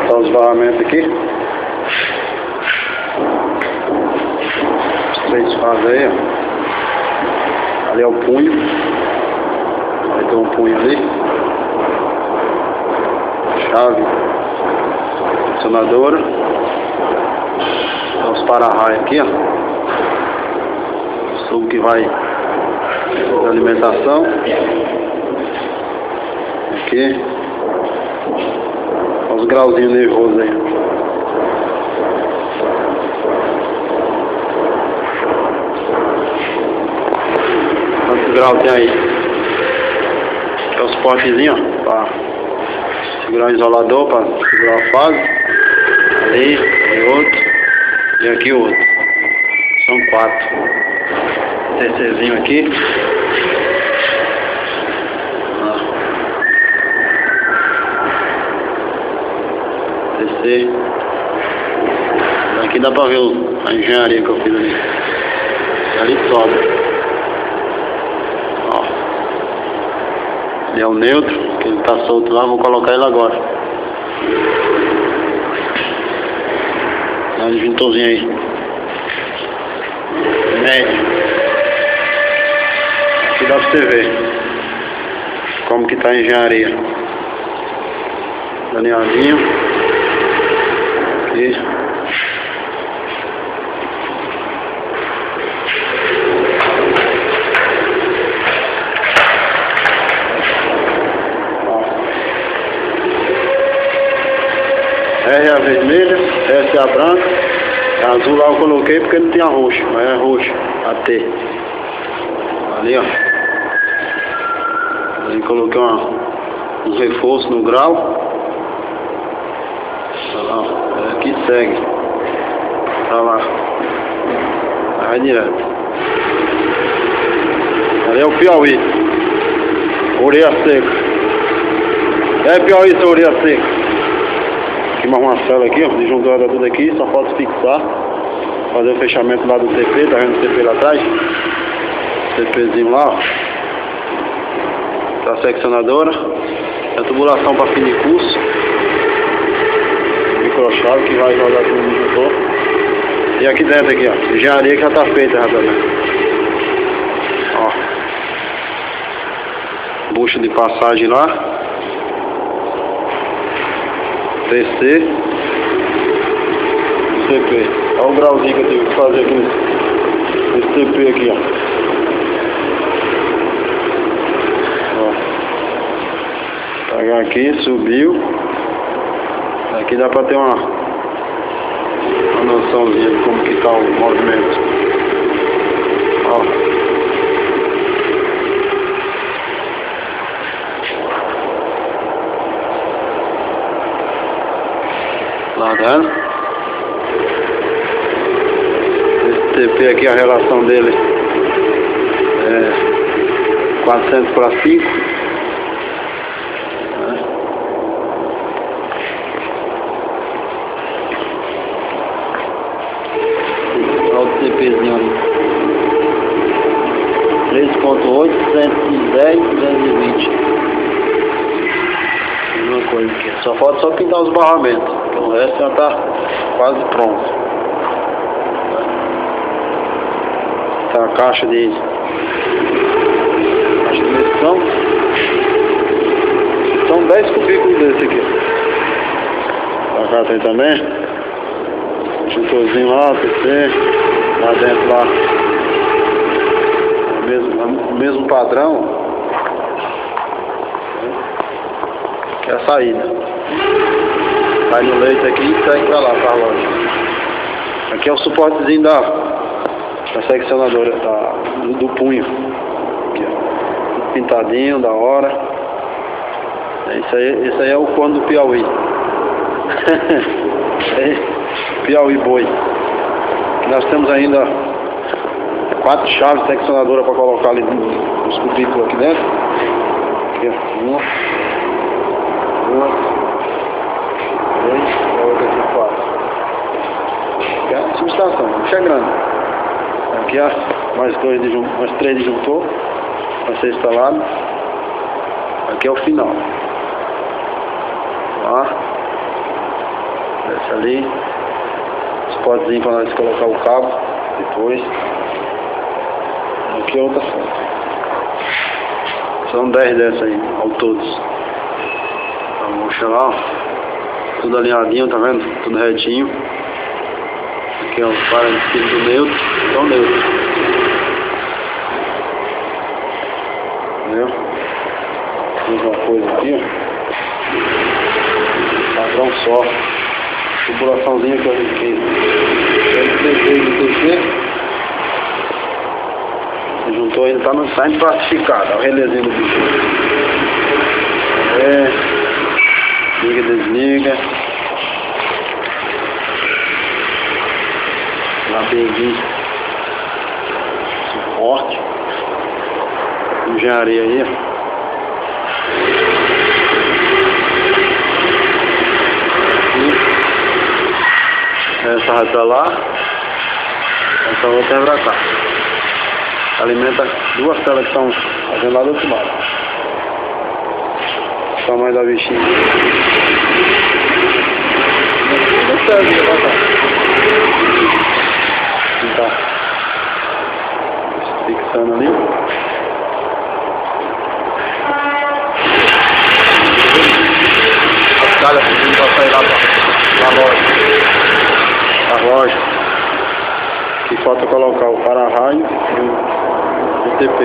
Tá os barramentos aqui. Os 3 fases aí, ó. Ali é o punho. Vai ter um punho ali. Chave. Acionadora. Tem os para-raio aqui, ó. O tubo que vai da alimentação. Aqui. Olha os grauzinhos nervosos aí. Quantos graus tem aí? Aqui é o suportezinho, ó, para segurar o isolador, para segurar a fase. Ali, e outro. E aqui outro. São 4. TCzinho aqui. TC. Aqui dá pra ver a engenharia que eu fiz ali. Ali sobe. Ó. Ele é o neutro, que ele tá solto lá, vou colocar ele agora. Dá um disjuntorzinho aí. Médio. Aqui dá pra você ver como que tá a engenharia. Danielzinho. Aqui. R é a vermelha, S é a branca, a azul lá eu coloquei porque não tinha roxo, mas é roxo, a T. Ali, ó. Ali coloquei uns reforços no grau. Aqui segue. Tá lá. Vai direto. Ali é o Piauí. Orelha seca. É Piauí, essa orelha seca. Aqui mais uma cela aqui, ó, disjuntora tudo aqui, só falta fixar, fazer o fechamento lá do TP, tá vendo o TP lá atrás? TPzinho lá, ó. Tá a seccionadora, a tubulação para fim de curso, microchave que vai jogar tudo no disjuntor. E aqui dentro aqui, ó, engenharia que já tá feita, rapaz. Ó. Bucha de passagem lá. TC, CP. Olha o grauzinho que eu tive que fazer aqui nesse TP aqui, ó. Pegar aqui, subiu. Aqui dá pra ter uma noçãozinha de como que tá o movimento. Ó. Tá vendo? Esse TP aqui, a relação dele é 400 para 5. Olha o TPzinho ali. 3.8, 110, 220. Mesma coisa aqui. Só falta só pintar os barramentos. O resto já está quase pronto. Tá a caixa de medição. São 10 cubículos desse aqui. Pra cá tem também. Disjuntorzinho lá, PC. Lá dentro lá. O mesmo padrão. Que é a saída. Vai no leite aqui e segue pra lá, pra loja. Aqui é o suportezinho da seccionadora, do punho. Aqui, ó. Tudo pintadinho, da hora. Esse aí é o cone do Piauí. Piauí boi. Nós temos ainda 4 chaves seccionadoras para colocar ali nos cubículos aqui dentro. Aqui, ó. Uma. 2, a outra aqui 4. Aqui é a subestação, bicho é grande. Aqui ó, mais 3 disjuntor vai ser instalado. Aqui é o final. Esse ali. Os potezinhos para nós colocar o cabo depois. Aqui é outra foto. São 10 dessas aí, ao todos. A mocha lá, ó. Tudo alinhadinho, tá vendo? Tudo retinho. Aqui, ó, para do neutro. Então neutro. Entendeu? Mesma coisa aqui, ó. Padrão só. Tubulaçãozinha que eu fiz. Juntou ainda, tá indo plastificado. Olha o relezinho do bicho. Liga, desliga. Labeguinho. Suporte. Engenharia aí, ó. Essa vai pra lá, essa outra vai pra cá. Alimenta duas telas que estão fazendo lá do outro lado. O tamanho da bichinha. Tá fixando ali. As calhas pra sair lá pra loja. A loja, que falta colocar o para-raio e o TP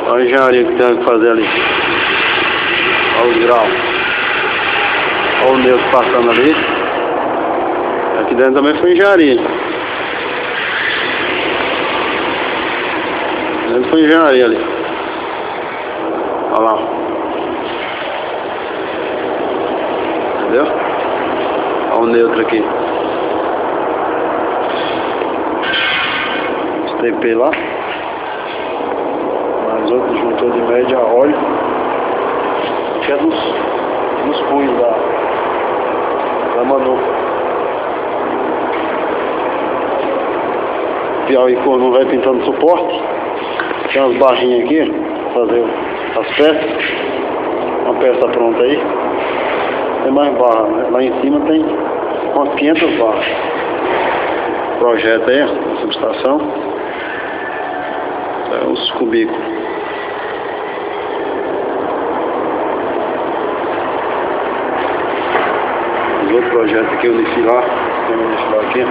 Olha a engenharia que tem que fazer ali. Olha os graus. Olha o neutro passando ali. Aqui dentro também foi engenharia. Dentro foi engenharia ali. Olha lá. Entendeu? Olha o neutro aqui. Os TP lá. Os outros juntou de média óleo, que é dos punhos da manopla. Piauí não vai pintando suporte. Tem umas barrinhas aqui para fazer as peças. Uma peça pronta aí. Tem mais barra, né? Lá em cima tem umas 500 barras. Projeto aí, a subestação. Os cubículos. Outro projeto aqui, unifilar. Tem um unifilar aqui.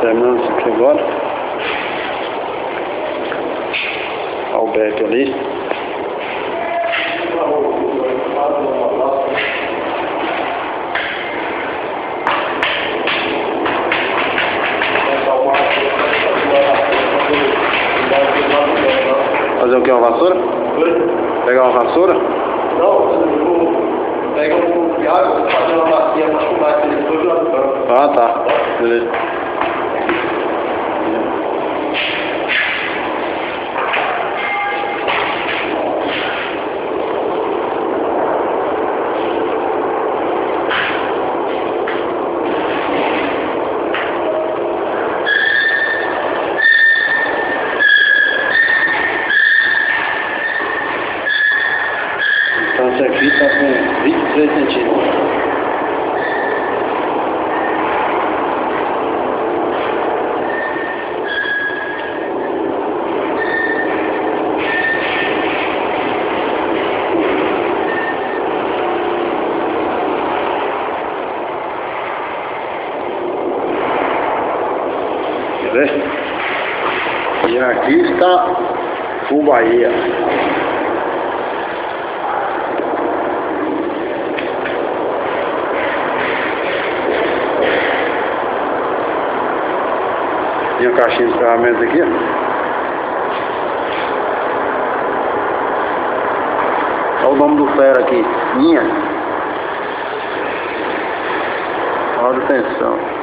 Terminando isso aqui agora. Olha o BEP ali. Fazer o que? Uma vassoura? Pegar uma vassoura? Não, pega um pouco de água, fazer uma bacia para chumar aquele todo jogando. Ah, tá. Beleza. Então esse aqui está com 23 centímetros. Quer ver? E aqui está o Bahia. Tem a caixinha de ferramentas aqui, ó. Olha o nome do ferro aqui, linha. Roda atenção.